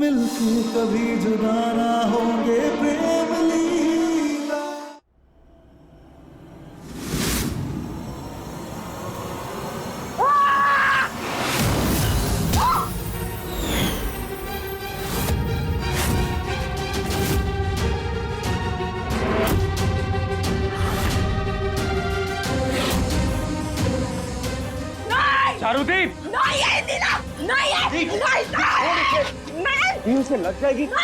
मिलके कभी जुदा ना होंगे प्रेम लीला। चारुदीप नहीं है नीला, नहीं है, नहीं उसे लग जाएगी। क्या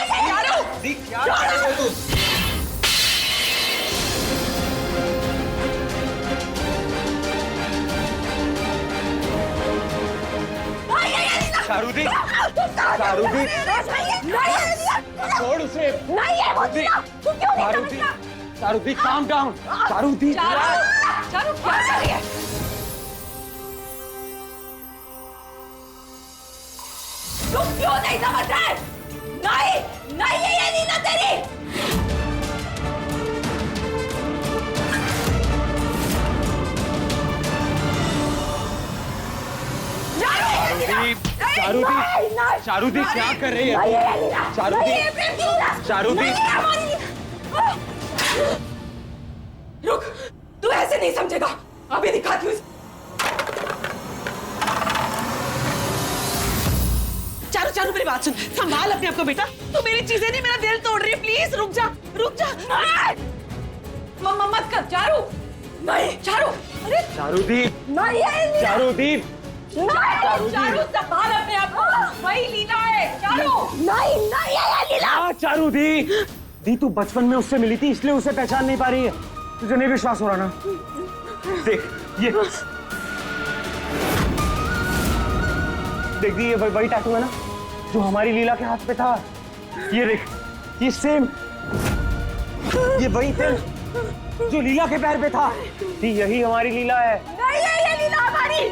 चारुदीप चारुदीप छोड़ उसे। नहीं है, तू क्यों नहीं समझता? चारुदीप काम डाउन। चारुदीप चारू क्या कर रही है? तुम क्यों नहीं समझ रहे? नहीं नहीं है ये नीना तेरी। चारुदीप चारुदीप क्या कर रही है? चारुदीप रुक, तू ऐसे नहीं समझेगा, अभी दिखाती हूँ। चारू चारू मेरी बात सुन, संभाल अपने आप को बेटा। तू मेरी चीजें नहीं, मेरा दिल तोड़ रही है। प्लीज रुक जा, रुक जा। मम्मा मत कर चारू। नहीं चारू, अरे चारुदीप नहीं है चारुदीप चारू, संभाल अपने आप को। वही लीला है चारू। नहीं नहीं है लीला। हाँ चारुदीप दी, तू बचपन में उससे मिली थी इसलिए उसे पहचान नहीं पा रही है। तुझे नहीं विश्वास हो रहा ना? देख ये देख दी, ये वही टैटू है ना जो हमारी लीला के हाथ पे था। ये देख, ये सेम, ये वही थे जो लीला के पैर पे था। दी यही हमारी लीला है। नहीं है ये लीला हमारी।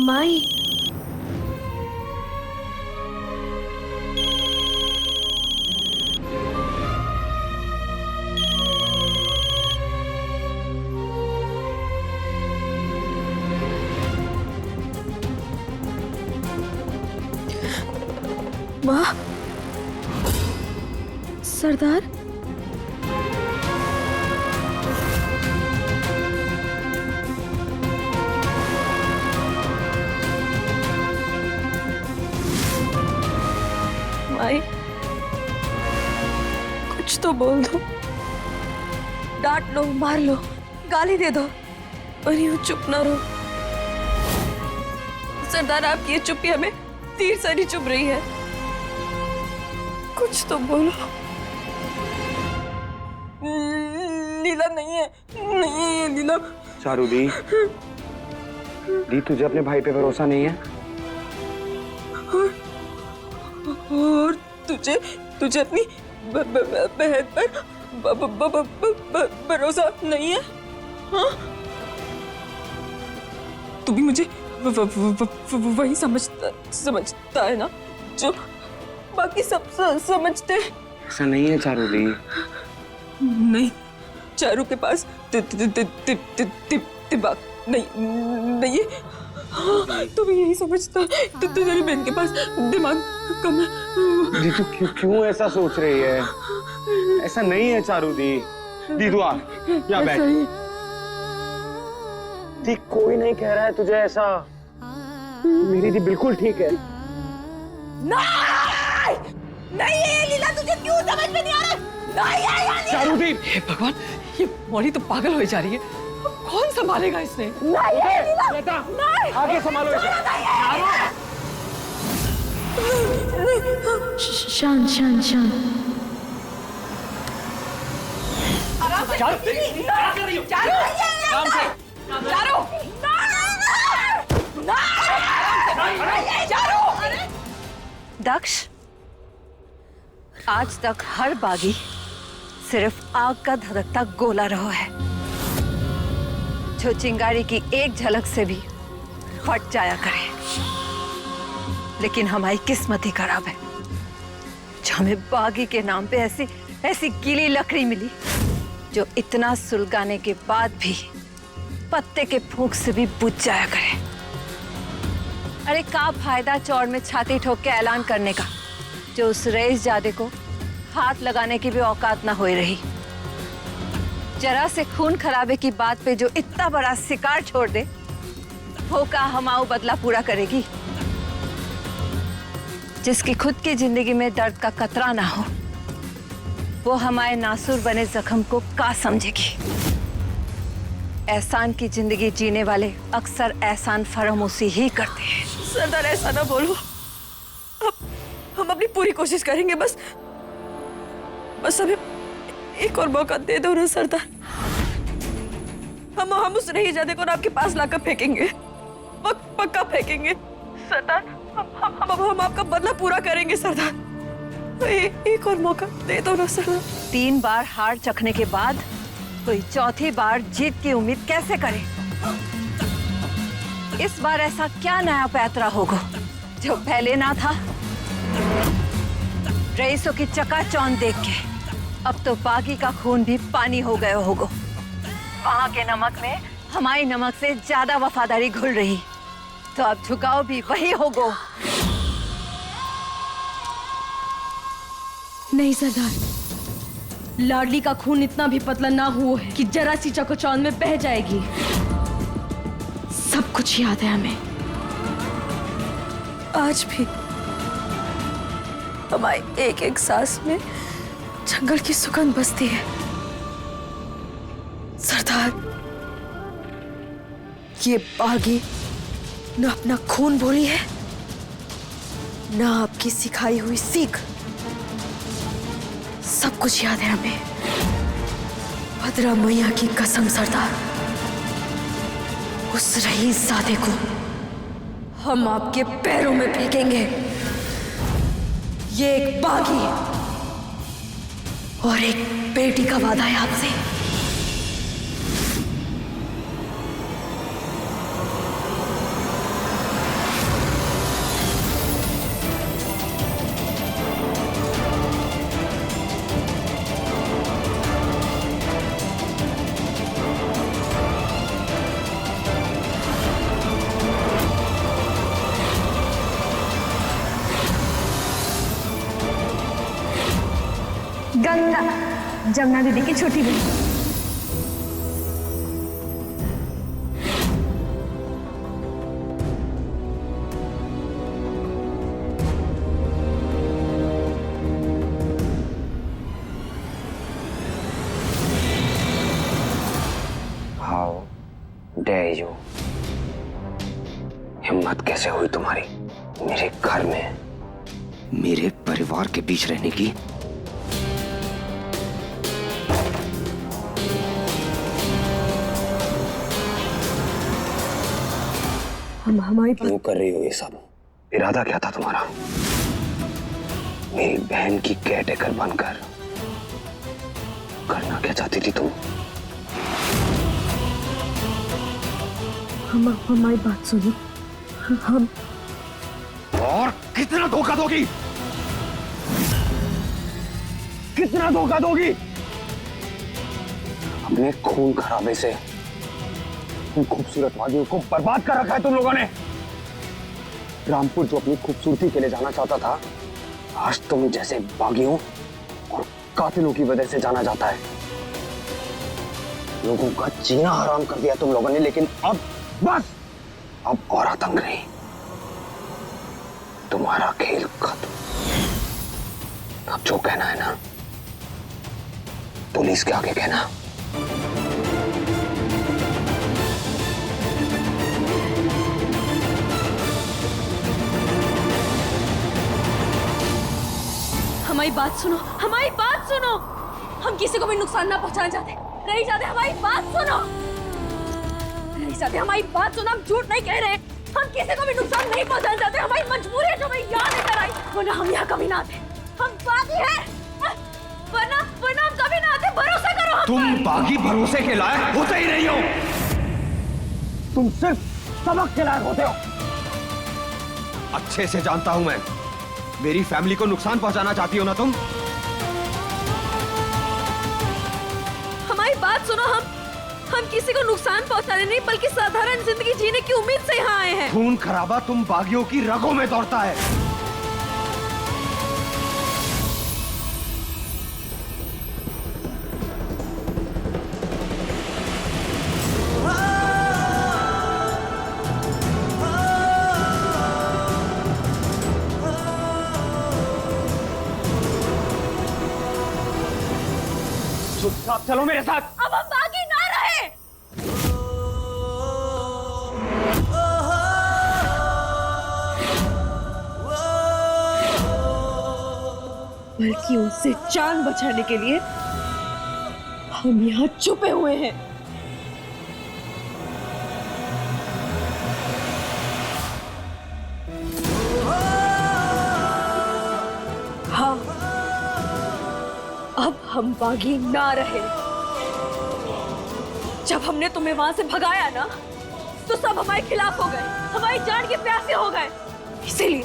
माई वाह सरदार, माई कुछ तो बोल दो, डांट लो, मार लो, गाली दे दो, पर यूं चुप ना रहो। सरदार आपकी ये चुप्पी हमें तीर से नहीं चुभ रही है, कुछ तो बोलो। लीला नहीं है, नहीं है ये लीला। चारू दी, तुझे अपने भाई पे भरोसा नहीं है? और तुझे अपनी बहन पर भरोसा नहीं है? हाँ? तू भी मुझे वही समझता है ना जो बाकी सब समझते हैं? ऐसा नहीं है चारू दी। नहीं, चारू के पास दिमाग नहीं है। हाँ, तू भी यही समझता है? तो तेरी बहन के पास दिमाग कम है। दी तू क्यों ऐसा सोच रही है? ऐसा नहीं है चारू दी। दी तू आ, यहाँ बैठ। दी कोई नहीं कह रहा है तुझे ऐसा। मेरी दी बिल्कुल ठीक है। नहीं है ये लीला, तुझे क्यों समझ में नहीं आ रहा? नहीं है ये लीला। चारू दी, हे भगवान, ये मौली तो पागल हो जा रही है। कौन संभालेगा इसने? नहीं है लीला। बेटा नहीं, आगे संभालो इसे। शांत शांत शांत। चारू क्या कर रही हो? चारू काम से चारू चारू। दक्ष, आज तक हर बागी सिर्फ आग का धधकता गोला रहा है जो चिंगारी की एक झलक से भी फट जाया करे। लेकिन हमारी किस्मत ही खराब है जो हमें बागी के नाम पे ऐसी ऐसी गीली लकड़ी मिली जो इतना सुलगाने के बाद भी पत्ते के फूंक से भी बुझ जाया करे। अरे का फायदा चौड़ में छाती ठोक के ऐलान करने का जो उस रईसजादे को हाथ लगाने की भी औकात ना हो रही। जरा से खून खराबे की बात पे जो इतना बड़ा शिकार छोड़ दे वो का हमाऊ बदला पूरा करेगी। जिसकी खुद की जिंदगी में दर्द का कतरा ना हो वो हमारे नासुर बने जख्म को का समझेगी। एहसान की जिंदगी जीने वाले अक्सर एहसान फरामोशी ही करते हैं। सरदार ऐसा ना बोलो, हम अपनी पूरी कोशिश करेंगे। बस हमें एक और मौका दे दो ना सरदार। हम उस रईसजादे को आपके पास लाकर फेंकेंगे, पक्का फेंकेंगे सरदार। हम आपका बदला पूरा करेंगे सरदार। एक और मौका दे दो ना सरदार। 3 बार हार चखने के बाद कोई चौथी बार जीत की उम्मीद कैसे करे? इस बार ऐसा क्या नया पैतरा होगा जो पहले ना था? रईसों की चकाचौंध देख के अब तो बागी का खून भी पानी हो गया होगा। वहां के नमक में हमारी नमक से ज्यादा वफादारी घुल रही, तो अब झुकाव भी वही होगा। नहीं सरदार, लाडली का खून इतना भी पतला ना हुआ है कि जरा सी चकोचौंध में बह जाएगी। सब कुछ याद है हमें। आज भी हमारी एक एक सांस में जंगल की सुगंध बसती है सरदार। ये बागी न अपना खून बोली है न आपकी सिखाई हुई सीख। सब कुछ याद है हमें। भद्रा मैया की कसम सरदार, उस रईसजादे को हम आपके पैरों में फेंकेंगे। ये एक बागी और एक बेटी का वादा है आपसे। गंगा, जमुना दीदी की छोटी बहन। हाउ डेयर यू, हिम्मत कैसे हुई तुम्हारी मेरे घर में, मेरे परिवार के बीच रहने की? हमारी क्यों कर रही हो ये सब? इरादा क्या था तुम्हारा? मेरी बहन की केयरटेकर बनकर करना क्या चाहती थी तुम? हमारी बात सुनो। हम और कितना धोखा दोगी? कितना धोखा दोगी? अपने खून खराबे से उन खूबसूरत वादियों को बर्बाद कर रखा है तुम लोगों ने। रामपुर जो अपनी खूबसूरती के लिए जाना चाहता था, आज तुम जैसे बागियों और कातिलों की वजह से जाना जाता है। लोगों का जीना हराम कर दिया तुम लोगों ने, लेकिन अब बस, अब और आतंक नहीं। तुम्हारा खेल खत्म। अब जो कहना है ना, पुलिस के आगे कहना। हमारी बात सुनो, हमारी बात सुनो। हम किसी को भी नुकसान ना पहुंचाना चाहते। रईसजादे, हमारी बात सुनो। रईसजादे, हमारी बात सुनो। हम झूठ नहीं कह रहे। हम किसी को भी नुकसान नहीं पहुंचाना चाहते। हमारी मजबूरी है जो हमें यहाँ लेकर आई, वरना हम यहाँ कभी ना आते। हम बागी हैं, वरना हम कभी ना आते। भरोसा करो हम तुम बागी भरोसे के लायक होते ही नहीं हो। तुम सिर्फ सबक के लायक होते हो। अच्छे से जानता हूं मैं। मेरी फैमिली को नुकसान पहुंचाना चाहती हो ना तुम? हमारी बात सुनो, हम किसी को नुकसान पहुंचाने नहीं बल्कि साधारण जिंदगी जीने की उम्मीद से यहाँ आए हैं। खून खराबा तुम बागियों की रगों में दौड़ता है। चुपचाप चलो मेरे साथ। अब हम बागी ना रहे। बल्कि उससे जान बचाने के लिए हम यहाँ छुपे हुए हैं। हाँ, अब हम बागी ना रहे। जब हमने तुम्हें वहां से भगाया ना, तो सब हमारे खिलाफ हो गए, हमारी जान के प्यासे हो गए। इसीलिए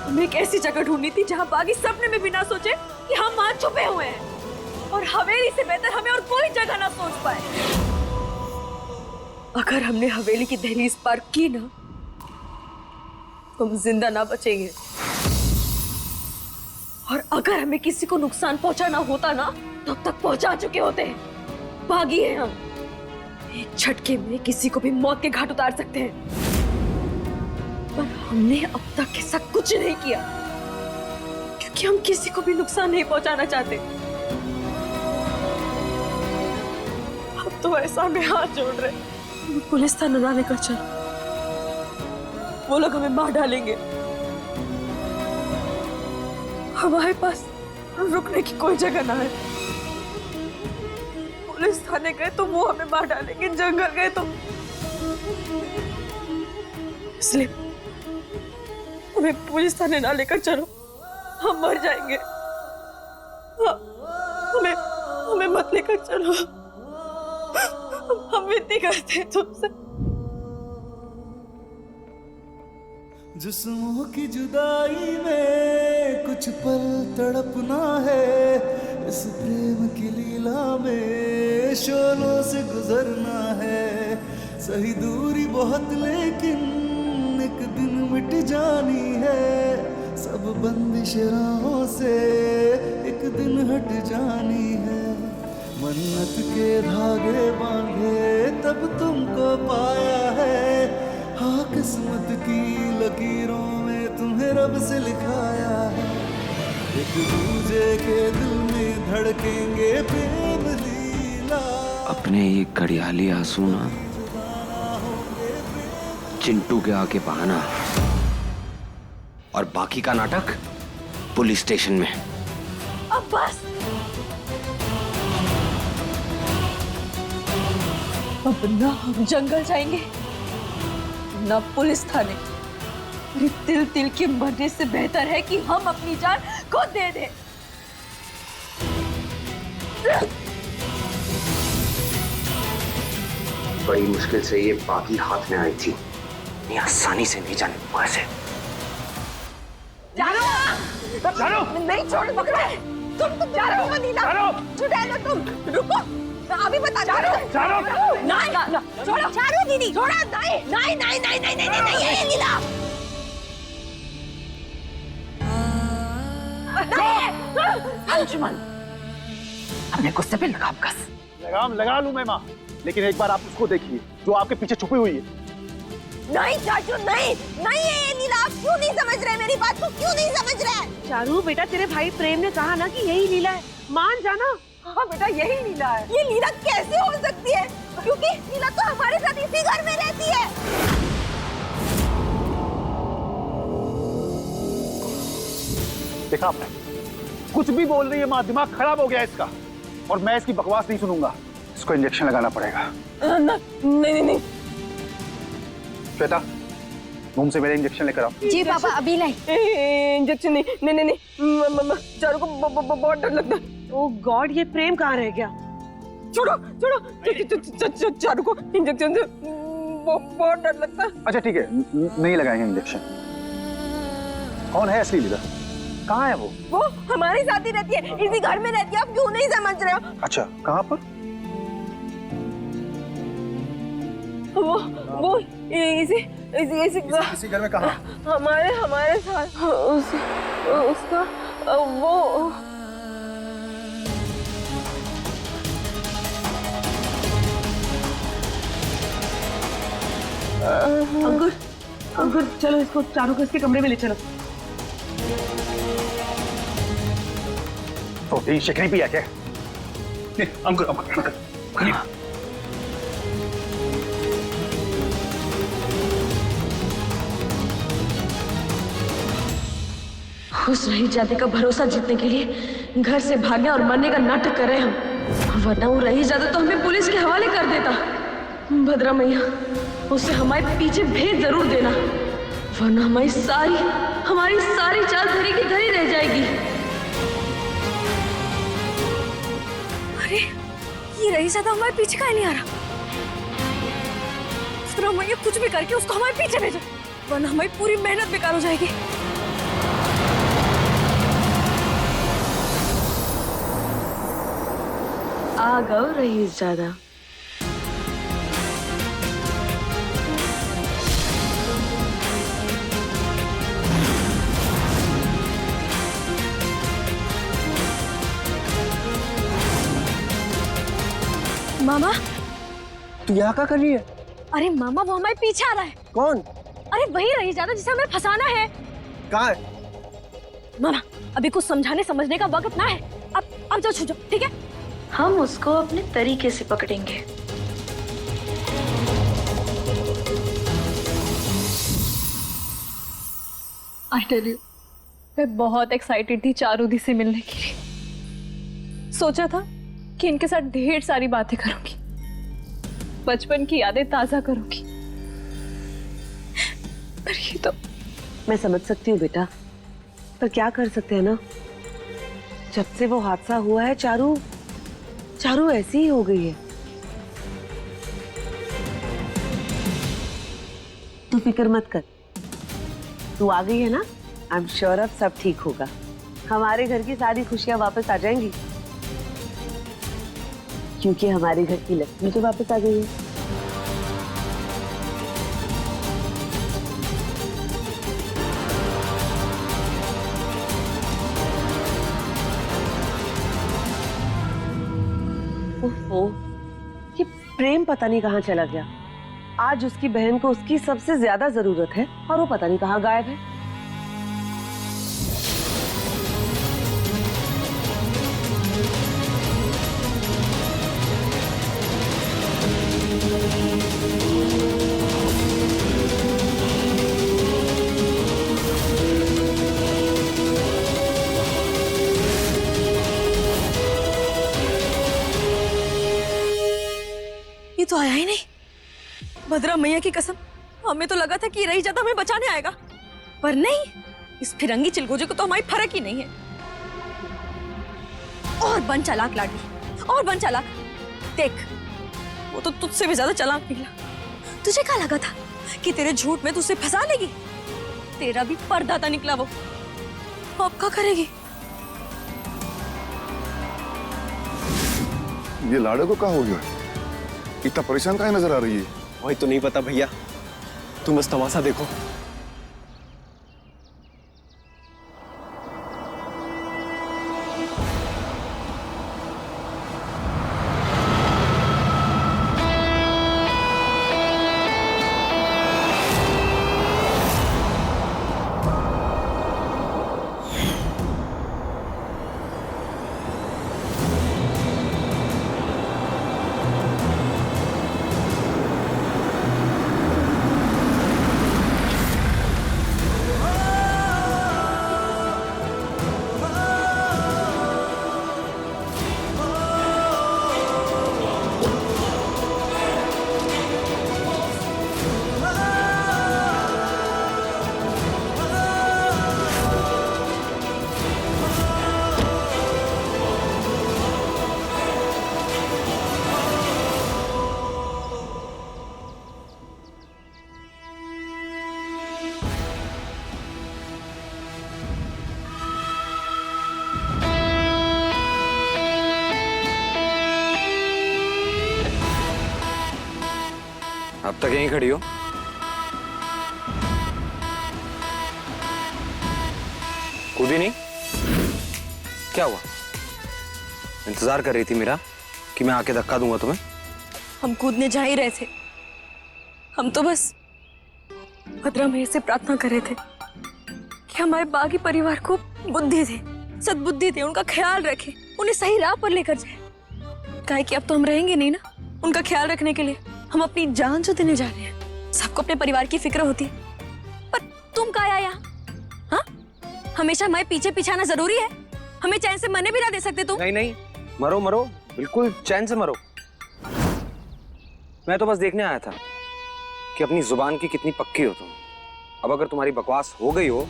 हमें एक ऐसी जगह ढूंढनी थी जहां बागी सपने में भी ना सोचे कि हम वहां छुपे हुए हैं, और हवेली से बेहतर हमें और कोई जगह ना सोच पाए। अगर हमने हवेली की दहलीज पार की ना, हम जिंदा ना बचेंगे। और अगर हमें किसी को नुकसान पहुंचाना होता ना, तब तक पहुंचा चुके होते हैं। बागी हैं हम, एक झटके में किसी को भी मौत के घाट उतार सकते हैं। पर हमने अब तक ऐसा कुछ नहीं किया, क्योंकि हम किसी को भी नुकसान नहीं पहुंचाना चाहते। अब तो ऐसा में हाथ जोड़ रहे, पुलिस थाना ना लेकर चल, वो लोग हमें मार डालेंगे। हमारे पास रुकने की कोई जगह ना है। पुलिस थाने गए तो वो हमें मार डालेंगे, जंगल गए तो। इसलिए हमें पुलिस थाने ना लेकर चलो, हम मर जाएंगे। हाँ, हमें मत लेकर चलो, हम विनती करते हैं तुमसे। जिस्मों की जुदाई में कुछ पल तड़पना है, इस प्रेम की लीला में शोलों से गुजरना है। सही दूरी बहुत लेकिन एक दिन मिट जानी है, सब बंदिश राहों से एक दिन हट जानी है। मन्नत के धागे बांधे तब तुमको पाया है, हाँ किस्मत की लकीरों में तुम्हें रब से लिखाया है। एक दूजे के दिल में धड़केंगे प्रेम लीला। अपने ये घड़ियाली आंसू ना चिंटू के आके बहाना, और बाकी का नाटक पुलिस स्टेशन में। अब बस, अब ना हम जंगल जाएंगे ना पुलिस थाने। तिल तिल के मरने से बेहतर है कि हम अपनी जान खुद दे दें। बड़ी मुश्किल से ये बागी हाथ में आई थी, इतनी आसानी से नहीं जाने दूंगा इसे। नहीं छोड़, पकड़ो तुम जा रहे हो नीला, छुड़ा लो तुम, रुको अभी बता। नहीं छोड़ो, चारू दीदी छोड़ा। नहीं ये नीला। अंजुमन, अपने गुस्से पे लगाम कस। लगाम लगा लूं मैं माँ, लेकिन एक बार आप उसको देखिए जो आपके पीछे छुपी हुई है। नहीं चाचू, नहीं ये नीला, आप क्यों नहीं समझ रहे मेरी बात को? क्यों नहीं समझ रहे? चारू बेटा, तेरे भाई प्रेम ने कहा ना कि यही लीला है, मान जाना। हाँ बेटा, यही नीला है। ये नीला कैसे हो सकती है? क्योंकि नीला तो हमारे साथ इसी घर में रहती है। देखा आपने, कुछ भी बोल रही है माँ, दिमाग खराब हो गया इसका। और मैं इसकी बकवास नहीं सुनूंगा, इसको इंजेक्शन लगाना पड़ेगा। नहीं श्वेता, मुंह से मेरे इंजेक्शन लेकर आओ। जी पापा, अभी लाई। इंजेक्शन नहीं, चारू को बहुत डर लगता है। ओह गॉड, ये प्रेम कहाँ रह गया? छोड़ो, चारू को इंजेक्शन से बहुत डर लगता है। अच्छा ठीक है, नहीं लगाएंगे इंजेक्शन। कौन है असली लीला? कहाँ है वो हमारे साथ ही रहती है, इसी घर में रहती है। आप क्यों नहीं समझ रहे हो? अच्छा, कहाँ पर? वो इसी घर में कहाँ? हमारे साथ उसका वो अंकुर चलो इसको चारों को इसके कमरे में ले चलो। प्रोटीन शेक नहीं पिया क्या? अंकुर उस रहीजादे का भरोसा जीतने के लिए घर से भागने और मरने का नाटक कर रहे हम, वरना वो रहीजादा तो हमें पुलिस के हवाले कर देता। भद्रा मैया, उससे हमारे पीछे भेद जरूर देना, वरना हमारी सारी चाल धरी की धरी रह जाएगी। अरे ये रहीजादा हमारे पीछे काहे नहीं आ रहा? भद्रा मैया, कुछ भी करके उसको हमारे पीछे भेजो, वरना हमारी पूरी मेहनत बेकार हो जाएगी। आ गओ रहीजादा। मामा, तू यहाँ क्या कर रही है? अरे मामा, वो हमारे पीछे आ रहा है। कौन? अरे वही रहीजादा जिसे हमें फंसाना है। कहाँ है? मामा, अभी कुछ समझाने समझने का वक्त ना है। अब जाओ, छू जाओ, ठीक है? हम उसको अपने तरीके से पकड़ेंगे। आई टेल यू, मैं बहुत एक्साइटेड थी चारूदी से मिलने के लिए। सोचा था कि इनके साथ ढेर सारी बातें करूंगी, बचपन की यादें ताजा करूंगी, पर ये तो। मैं समझ सकती हूँ बेटा, पर क्या कर सकते हैं ना, जब से वो हादसा हुआ है चारू ऐसी ही हो गई है। तू फिक्र मत कर, तू आ गई है ना, आई एम श्योर अब सब ठीक होगा। हमारे घर की सारी खुशियां वापस आ जाएंगी, क्योंकि हमारे घर की लक्ष्मी तो वापस आ गई है। ओहो, ये प्रेम पता नहीं कहाँ चला गया। आज उसकी बहन को उसकी सबसे ज्यादा जरूरत है और वो पता नहीं कहाँ गायब है। ये तो आया ही नहीं। भद्रा मैया की कसम, हमें तो लगा था कि रहीजादा हमें बचाने आएगा, पर नहीं, इस फिरंगी चिलगोजे को तो हमारी फर्क ही नहीं है। और बन चालाक लाडली, और बन चालाक। देख, वो तो तुझसे भी ज्यादा चालाक निकला। तुझे क्या लगा था कि तेरे झूठ में तुझसे फंसा लेगी? तेरा भी परदाता निकला वो। अब क्या करेगी? ये लाड़े को क्या हो गया? इतना परेशान काहे नजर आ रही है? वही तो नहीं पता भैया, तुम बस तमाशा देखो। कब तक यहीं खड़ी हो? कूदी नहीं? क्या हुआ? इंतजार कर रही थी मेरा कि मैं आके धक्का दूंगा तुम्हें? हम कूदने जा ही रहे थे। हम तो बस भद्रा मेरे से प्रार्थना कर रहे थे कि हमारे बागी परिवार को बुद्धि दे, सद्बुद्धि दे, उनका ख्याल रखे, उन्हें सही राह पर लेकर जाए। काहे कि अब तो हम रहेंगे नहीं ना उनका ख्याल रखने के लिए। हम अपनी जान जो देने जा रहे हैं। सबको अपने परिवार की फिक्र होती है, पर तुम क्या आया यहाँ? हाँ, हमेशा हमारे पीछे पीछाना जरूरी है? हमें चैन से मरने भी ना दे सकते तुम? नहीं नहीं, मरो मरो, बिल्कुल चैन से मरो। मैं तो बस देखने आया था कि अपनी जुबान की कितनी पक्की हो तुम। अब अगर तुम्हारी बकवास हो गई हो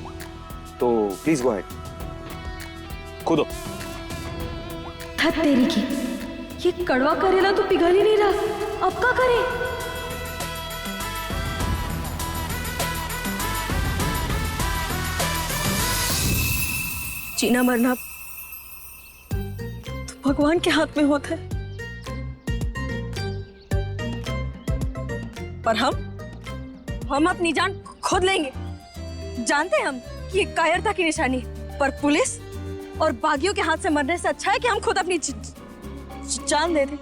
तो प्लीज गो अहेड, कूदो। था तेरी की, ये कड़वा करेला तो पिघल ही नहीं रहा, अब क्या करे? जीना मरना तो भगवान के हाथ में होता है, पर हम अपनी जान खुद लेंगे। जानते हैं हम कि ये कायरता की निशानी है, पर पुलिस और बागियों के हाथ से मरने से अच्छा है कि हम खुद अपनी जान दे दें।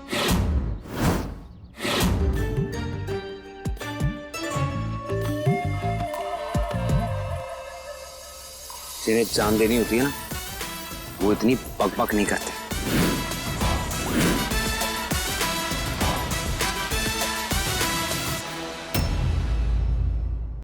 जिन्हें जान देनी होती है ना, वो इतनी बकबक नहीं करते।